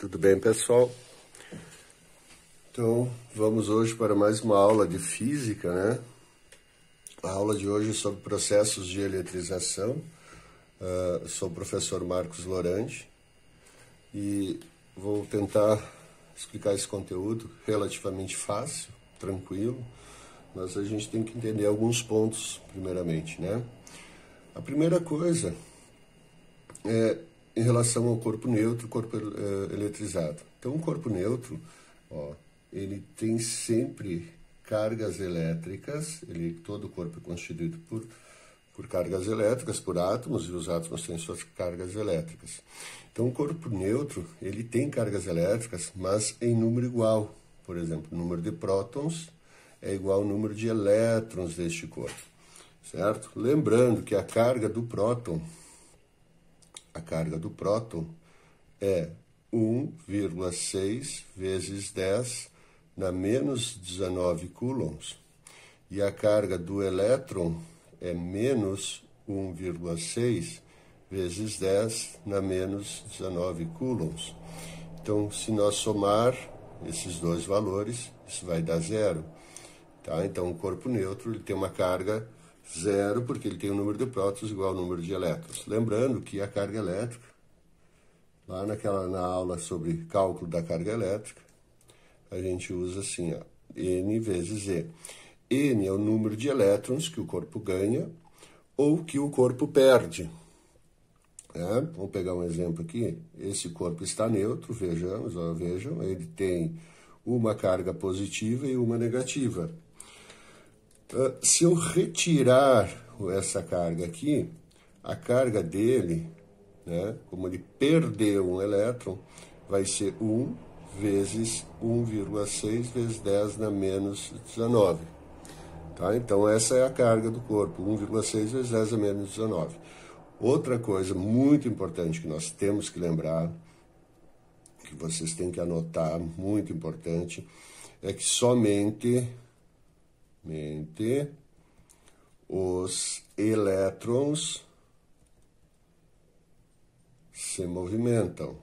Tudo bem, pessoal? Então, vamos hoje para mais uma aula de física, né? A aula de hoje é sobre processos de eletrização. Sou o professor Marcos Lorandi e vou tentar explicar esse conteúdo relativamente fácil, tranquilo, mas a gente tem que entender alguns pontos primeiramente, né? A primeira coisa é em relação ao corpo neutro, corpo eletrizado. Então, o corpo neutro, ele tem sempre cargas elétricas, todo o corpo é constituído por cargas elétricas, por átomos, e os átomos têm suas cargas elétricas. Então, o corpo neutro, ele tem cargas elétricas, mas em número igual. Por exemplo, o número de prótons é igual ao número de elétrons deste corpo, certo? Lembrando que a carga do próton é 1,6 vezes 10 na menos 19 coulombs. E a carga do elétron é menos 1,6 vezes 10 na menos 19 coulombs. Então, se nós somar esses dois valores, isso vai dar zero. Tá? Então, o corpo neutro ele tem uma carga zero, porque ele tem o número de prótons igual ao número de elétrons. Lembrando que a carga elétrica, lá na aula sobre cálculo da carga elétrica, a gente usa assim, N vezes E. N é o número de elétrons que o corpo ganha ou que o corpo perde. Vamos pegar um exemplo aqui. Esse corpo está neutro, vejam, ele tem uma carga positiva e uma negativa. Se eu retirar essa carga aqui, a carga dele, como ele perdeu um elétron, vai ser 1 vezes 1,6 vezes 10 na menos 19. Tá? Então, essa é a carga do corpo, 1,6 vezes 10 na menos 19. Outra coisa muito importante que nós temos que lembrar, que vocês têm que anotar, muito importante, é que somente os elétrons se movimentam.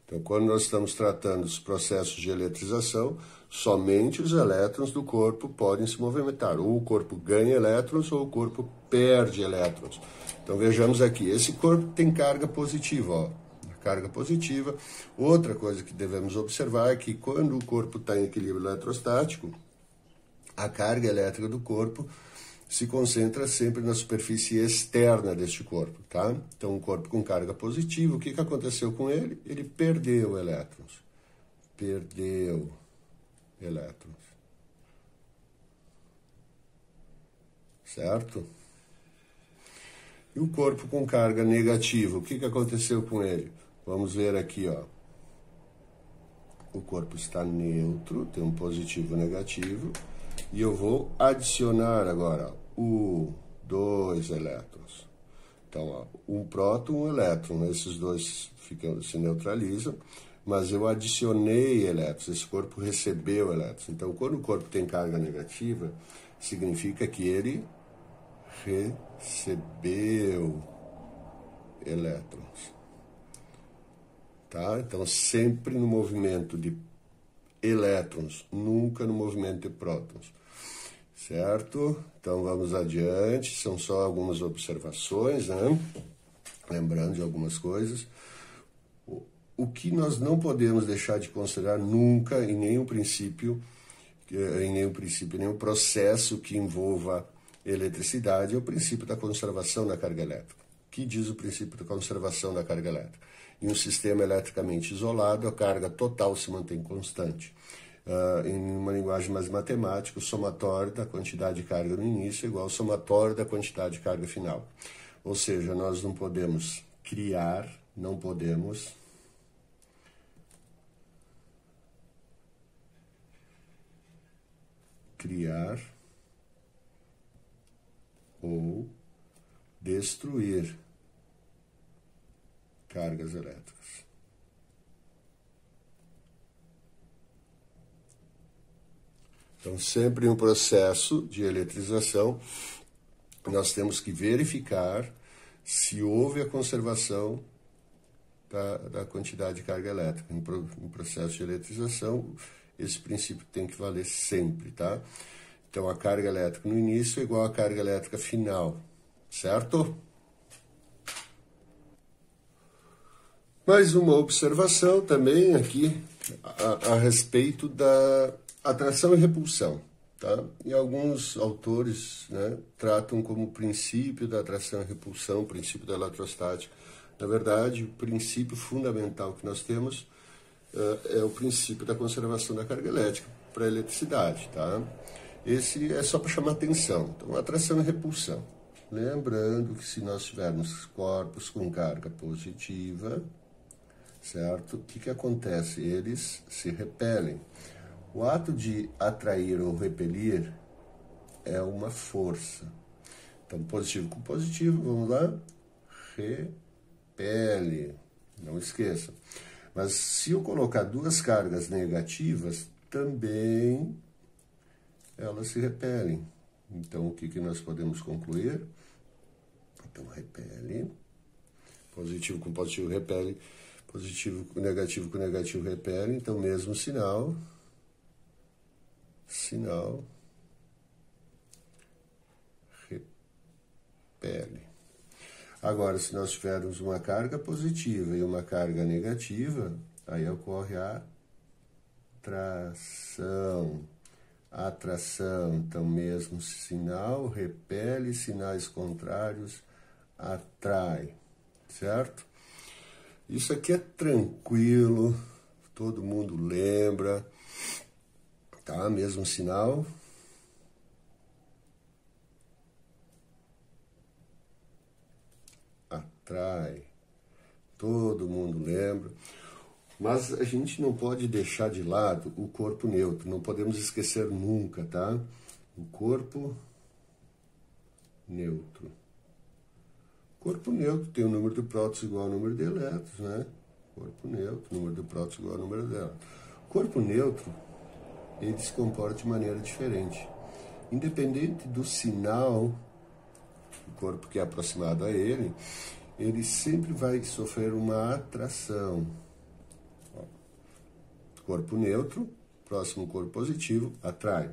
Então, quando nós estamos tratando dos processos de eletrização, somente os elétrons do corpo podem se movimentar. Ou o corpo ganha elétrons ou o corpo perde elétrons. Então, vejamos aqui, esse corpo tem carga positiva, carga positiva. Outra coisa que devemos observar é que quando o corpo está em equilíbrio eletrostático, a carga elétrica do corpo se concentra sempre na superfície externa deste corpo, tá? Então, um corpo com carga positiva, o que aconteceu com ele? Ele perdeu elétrons. Perdeu elétrons. Certo? E o corpo com carga negativa, o que aconteceu com ele? Vamos ver aqui, O corpo está neutro, tem um positivo e negativo. E eu vou adicionar agora, dois elétrons. Então, um próton, um elétron, esses dois se neutralizam, mas eu adicionei elétrons, esse corpo recebeu elétrons. Então, quando o corpo tem carga negativa, significa que ele recebeu elétrons. Tá? Então, sempre no movimento de elétrons, nunca no movimento de prótons. Certo? Então, vamos adiante. São só algumas observações, Lembrando de algumas coisas. O que nós não podemos deixar de considerar nunca, em nenhum princípio, nenhum processo que envolva eletricidade, é o princípio da conservação da carga elétrica. O que diz o princípio da conservação da carga elétrica? Em um sistema eletricamente isolado, a carga total se mantém constante. Em uma linguagem mais matemática, o somatório da quantidade de carga no início é igual ao somatório da quantidade de carga final. Ou seja, nós não podemos criar ou destruir cargas elétricas. Então, sempre em um processo de eletrização, nós temos que verificar se houve a conservação da quantidade de carga elétrica. Em processo de eletrização, esse princípio tem que valer sempre, tá? Então, a carga elétrica no início é igual à carga elétrica final, certo? Mais uma observação também aqui a respeito da atração e repulsão. Tá? E alguns autores, né, tratam como princípio da atração e repulsão, o princípio da eletrostática. Na verdade, o princípio fundamental que nós temos é o princípio da conservação da carga elétrica para a eletricidade. Tá? Esse é só para chamar atenção. Então, atração e repulsão. Lembrando que se nós tivermos corpos com carga positiva, certo? O que acontece? Eles se repelem. O ato de atrair ou repelir é uma força. Então, positivo com positivo, vamos lá? Repele. Não esqueça. Mas se eu colocar duas cargas negativas, também elas se repelem. Então, o que nós podemos concluir? Então, repele. Positivo com positivo repele. Positivo com negativo repele. Então, mesmo sinal. Repele. Agora, se nós tivermos uma carga positiva e uma carga negativa, aí ocorre a atração. Então, mesmo sinal, repele, sinais contrários, atrai, certo? Isso aqui é tranquilo, todo mundo lembra, tá? Mesmo sinal. Atrai, todo mundo lembra. Mas a gente não pode deixar de lado o corpo neutro, não podemos esquecer nunca, tá? O corpo neutro. O corpo neutro tem o número de prótons igual ao número de elétrons, né? Corpo neutro, número de prótons igual ao número de elétrons. O corpo neutro, ele se comporta de maneira diferente. Independente do sinal, o corpo que é aproximado a ele sempre vai sofrer uma atração. Corpo neutro, próximo a um corpo positivo, atrai.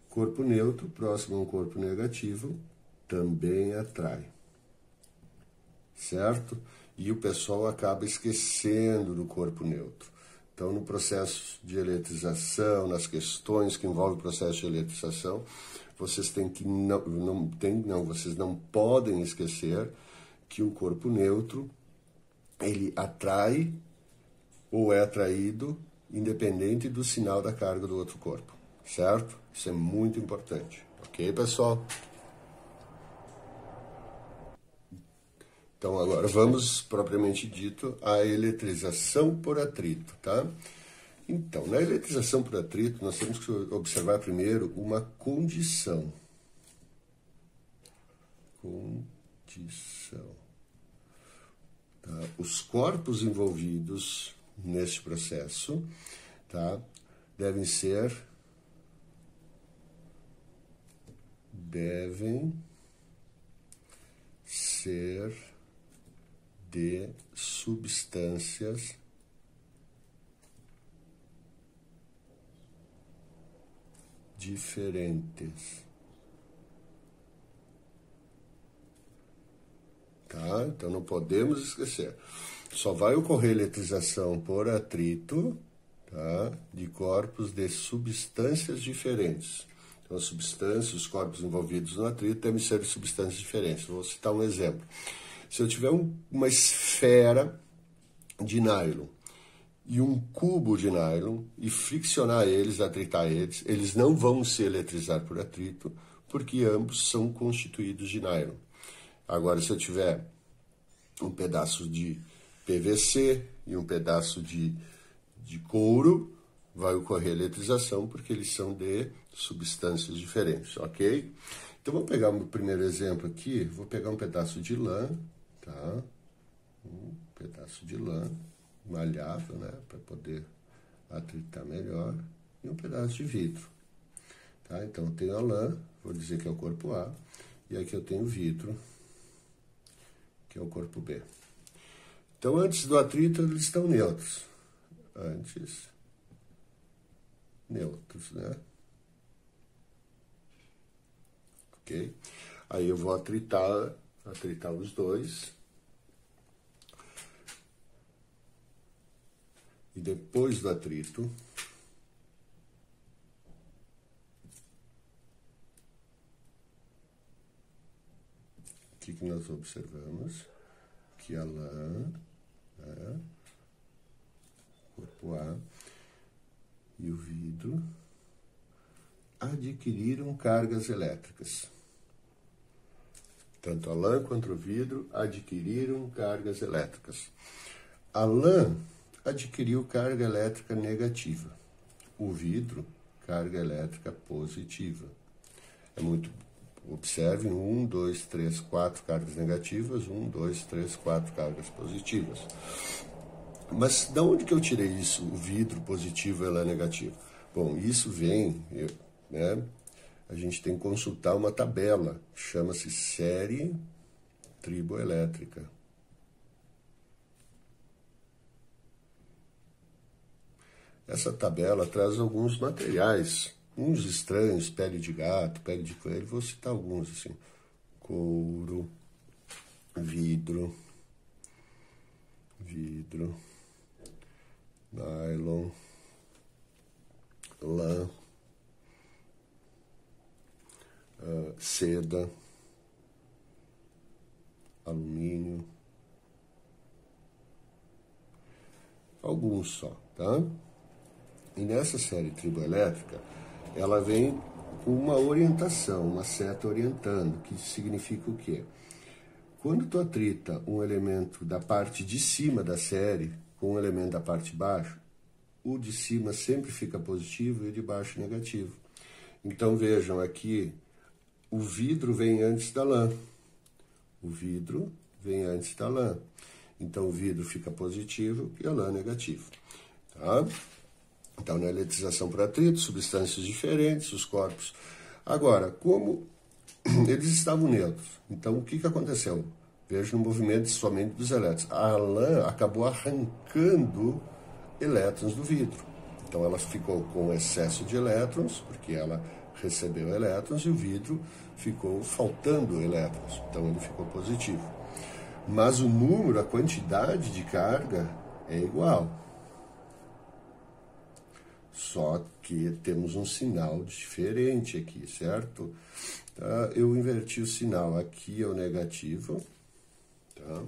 Corpo neutro, próximo a um corpo negativo, também atrai. Certo? E o pessoal acaba esquecendo do corpo neutro. Então, no processo de eletrização, nas questões que envolvem o processo de eletrização, vocês têm que vocês não podem esquecer que o corpo neutro, ele atrai ou é atraído independente do sinal da carga do outro corpo, certo? Isso é muito importante, ok, pessoal? Então, agora vamos, propriamente dito, à eletrização por atrito, tá? Então, na eletrização por atrito, nós temos que observar primeiro uma condição. Tá? Os corpos envolvidos nesse processo, tá? Devem ser de substâncias diferentes. Tá? Então, não podemos esquecer. Só vai ocorrer eletrização por atrito, tá? De corpos de substâncias diferentes. Então, as substâncias, os corpos envolvidos no atrito devem ser de substâncias diferentes. Vou citar um exemplo. Se eu tiver uma esfera de nylon e um cubo de nylon e friccionar eles, atritar eles, eles não vão se eletrizar por atrito, porque ambos são constituídos de nylon. Agora, se eu tiver um pedaço de PVC e um pedaço de couro, vai ocorrer eletrização, porque eles são de substâncias diferentes, ok? Então, vou pegar o primeiro exemplo aqui, vou pegar um pedaço de lã, tá? Um pedaço de lã malhável, né, para poder atritar melhor, e um pedaço de vidro, tá? Então, eu tenho a lã, vou dizer que é o corpo A, E aqui eu tenho vidro, que é o corpo B. Então, antes do atrito, eles estão neutros. Antes, neutros, né? Ok? Aí eu vou atritar os dois. E depois do atrito, o que nós observamos? Que a lã, né, corpo A e o vidro adquiriram cargas elétricas. Tanto a lã quanto o vidro adquiriram cargas elétricas. A lã adquiriu carga elétrica negativa. O vidro, carga elétrica positiva. É muito... Observem, 1, 2, 3, 4 cargas negativas, 1, 2, 3, 4 cargas positivas. Mas de onde que eu tirei isso, o vidro positivo e a lã negativa? Bom, isso vem, né? A gente tem que consultar uma tabela, chama-se série triboelétrica. Essa tabela traz alguns materiais, uns estranhos, pele de gato, pele de coelho, vou citar alguns, assim, couro, vidro, nylon, lã, seda, alumínio, alguns só, tá? E nessa série triboelétrica, ela vem com uma orientação, uma seta orientando, que significa o quê? Quando tu atrita um elemento da parte de cima da série com um elemento da parte de baixo, o de cima sempre fica positivo e o de baixo negativo. Então vejam aqui, o vidro vem antes da lã. O vidro vem antes da lã. Então o vidro fica positivo e a lã negativo. Tá? Então, na eletrização por atrito, substâncias diferentes, os corpos. Agora, como eles estavam neutros, então o que aconteceu? Veja no movimento somente dos elétrons. A lã acabou arrancando elétrons do vidro. Então, ela ficou com excesso de elétrons, porque ela recebeu elétrons, e o vidro ficou faltando elétrons. Então, ele ficou positivo. Mas o número, a quantidade de carga é igual. Só que temos um sinal diferente aqui, certo? Tá? Eu inverti o sinal. Aqui é o negativo. Tá?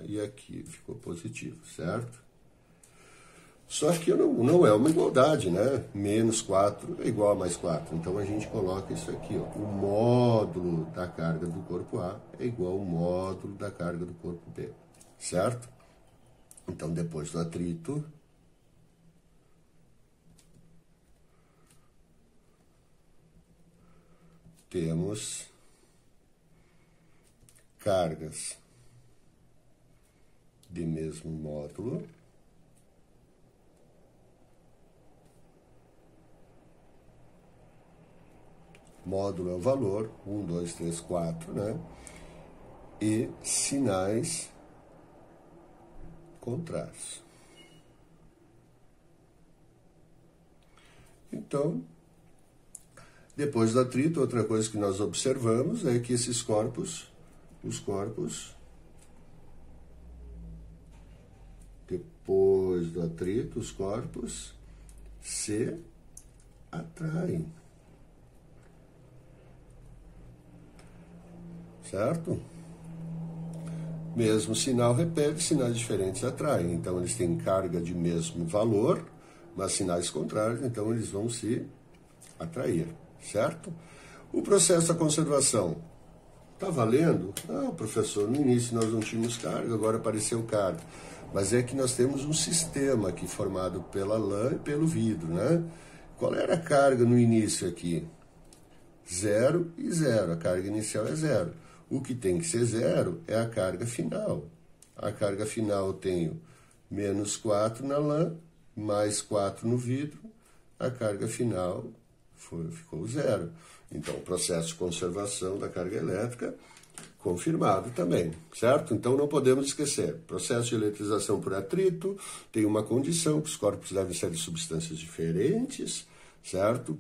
E aqui ficou positivo, certo? Só que não é uma igualdade, né? Menos 4 é igual a mais 4. Então, a gente coloca isso aqui, ó. O módulo da carga do corpo A é igual ao módulo da carga do corpo B, certo? Então, depois do atrito, temos cargas de mesmo módulo, módulo é o valor, 1, 2, 3, 4, né? E sinais contrários. Então, depois do atrito, outra coisa que nós observamos é que esses corpos, depois do atrito, os corpos se atraem. Certo? Mesmo sinal repete, sinais diferentes atraem. Então, eles têm carga de mesmo valor, mas sinais contrários, então eles vão se atrair, certo? O processo da conservação está valendo? Não, professor, no início nós não tínhamos carga, agora apareceu carga. Mas é que nós temos um sistema aqui formado pela lã e pelo vidro, né? Qual era a carga no início aqui? 0 e 0, a carga inicial é 0. O que tem que ser 0 é a carga final. A carga final eu tenho menos 4 na lã, mais 4 no vidro. A carga final ficou zero. Então, o processo de conservação da carga elétrica confirmado também, certo? Então, não podemos esquecer, processo de eletrização por atrito tem uma condição, que os corpos devem ser de substâncias diferentes, certo?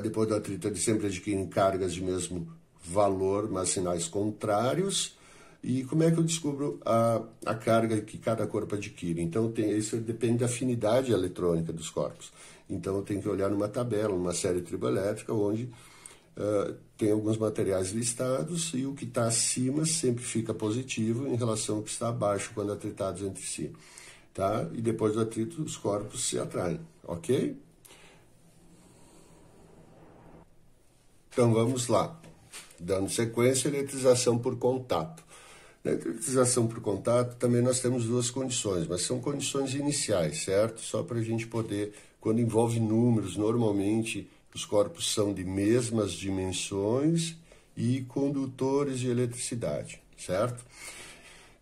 Depois do atrito, ele sempre adquire cargas de mesmo valor, mas sinais contrários. E como é que eu descubro a carga que cada corpo adquire? Então, isso depende da afinidade eletrônica dos corpos. Então, eu tenho que olhar numa tabela, numa série triboelétrica, onde tem alguns materiais listados e o que está acima sempre fica positivo em relação ao que está abaixo quando atritados entre si. Tá? E depois do atrito, os corpos se atraem, ok? Então, vamos lá. Dando sequência, eletrização por contato. Na eletrização por contato, também nós temos duas condições, mas são condições iniciais, certo? Só para a gente poder, quando envolve números, normalmente os corpos são de mesmas dimensões e condutores de eletricidade, certo?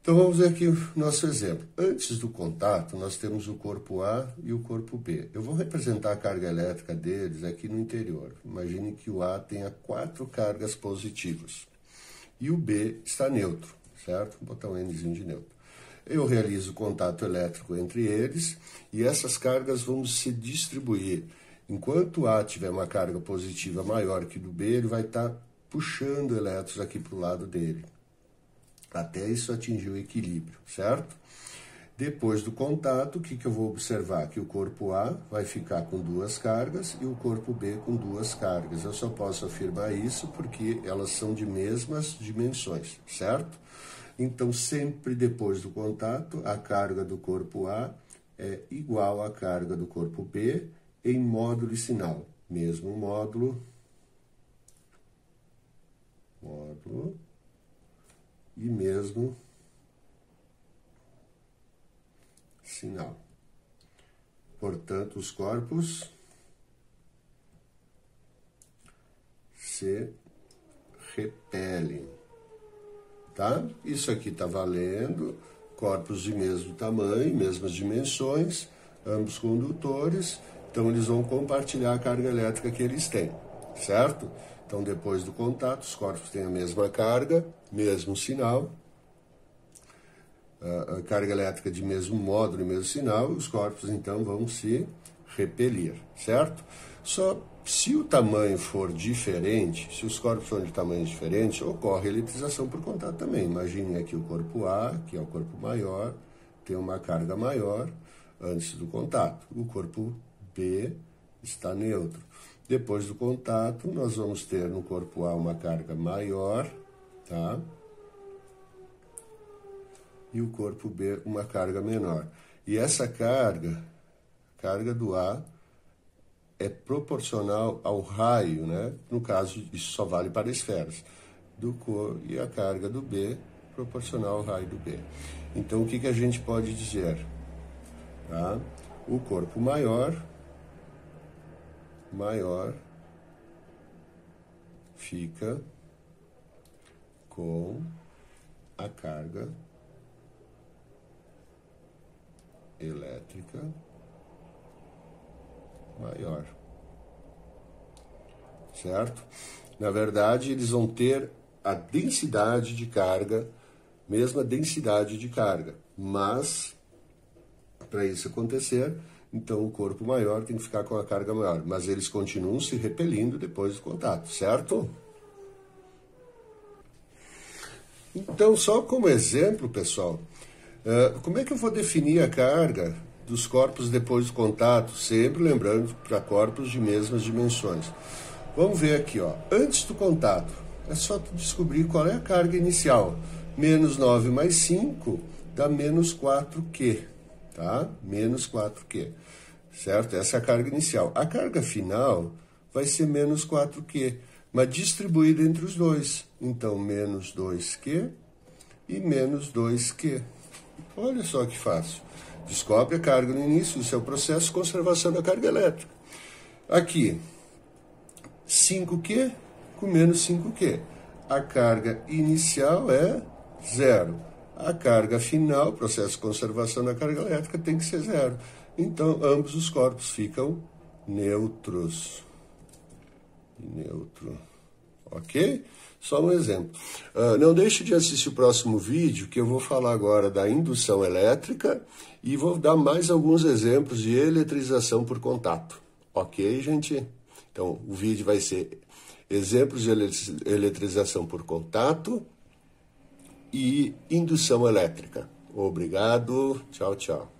Então, vamos ver aqui o nosso exemplo. Antes do contato, nós temos o corpo A e o corpo B. Eu vou representar a carga elétrica deles aqui no interior. Imagine que o A tenha 4 cargas positivas e o B está neutro, certo? Vou botar um Nzinho de neutro. Eu realizo o contato elétrico entre eles e essas cargas vão se distribuir. Enquanto o A tiver uma carga positiva maior que do B, ele vai estar puxando elétrons aqui para o lado dele, até isso atingir o equilíbrio, certo? Depois do contato, o que eu vou observar? Que o corpo A vai ficar com 2 cargas e o corpo B com 2 cargas. Eu só posso afirmar isso porque elas são de mesmas dimensões, certo? Então, sempre depois do contato, a carga do corpo A é igual à carga do corpo B em módulo e sinal. Mesmo módulo e mesmo sinal. Portanto, os corpos se repelem, tá? Isso aqui está valendo, corpos de mesmo tamanho, mesmas dimensões, ambos condutores, então eles vão compartilhar a carga elétrica que eles têm, certo? Então, depois do contato, os corpos têm a mesma carga, mesmo sinal, a carga elétrica de mesmo módulo e mesmo sinal, os corpos, então, vão se repelir, certo? Só se o tamanho for diferente, se os corpos forem de tamanhos diferentes, ocorre eletrização por contato também. Imagine aqui o corpo A, que é o corpo maior, tem uma carga maior antes do contato. O corpo B está neutro. Depois do contato, nós vamos ter no corpo A uma carga maior, tá? E o corpo B uma carga menor. E essa carga do A, é proporcional ao raio, né? No caso, isso só vale para esferas. E a carga do B proporcional ao raio do B. Então, o que a gente pode dizer? Tá? O corpo maior fica com a carga elétrica maior, certo? Na verdade, eles vão ter a densidade de carga, mesma densidade de carga, mas para isso acontecer, então o corpo maior tem que ficar com a carga maior, mas eles continuam se repelindo depois do contato, certo? Então, só como exemplo, pessoal, como é que eu vou definir a carga dos corpos depois do contato? Sempre lembrando para corpos de mesmas dimensões. Vamos ver aqui, ó. Antes do contato, é só descobrir qual é a carga inicial. Menos 9 mais 5 dá menos 4Q, tá? Menos 4Q, certo? Essa é a carga inicial. A carga final vai ser menos 4Q, mas distribuída entre os dois. Então, menos 2Q e menos 2Q. Olha só que fácil. Descobre a carga no início, isso é o processo de conservação da carga elétrica. Aqui, 5Q com menos 5Q. A carga inicial é 0. A carga final, processo de conservação da carga elétrica, tem que ser 0. Então, ambos os corpos ficam neutros e neutro. Ok? Só um exemplo. Não deixe de assistir o próximo vídeo, que eu vou falar agora da indução elétrica e vou dar mais alguns exemplos de eletrização por contato. Ok, gente? Então, o vídeo vai ser exemplos de eletrização por contato e indução elétrica. Obrigado. Tchau, tchau.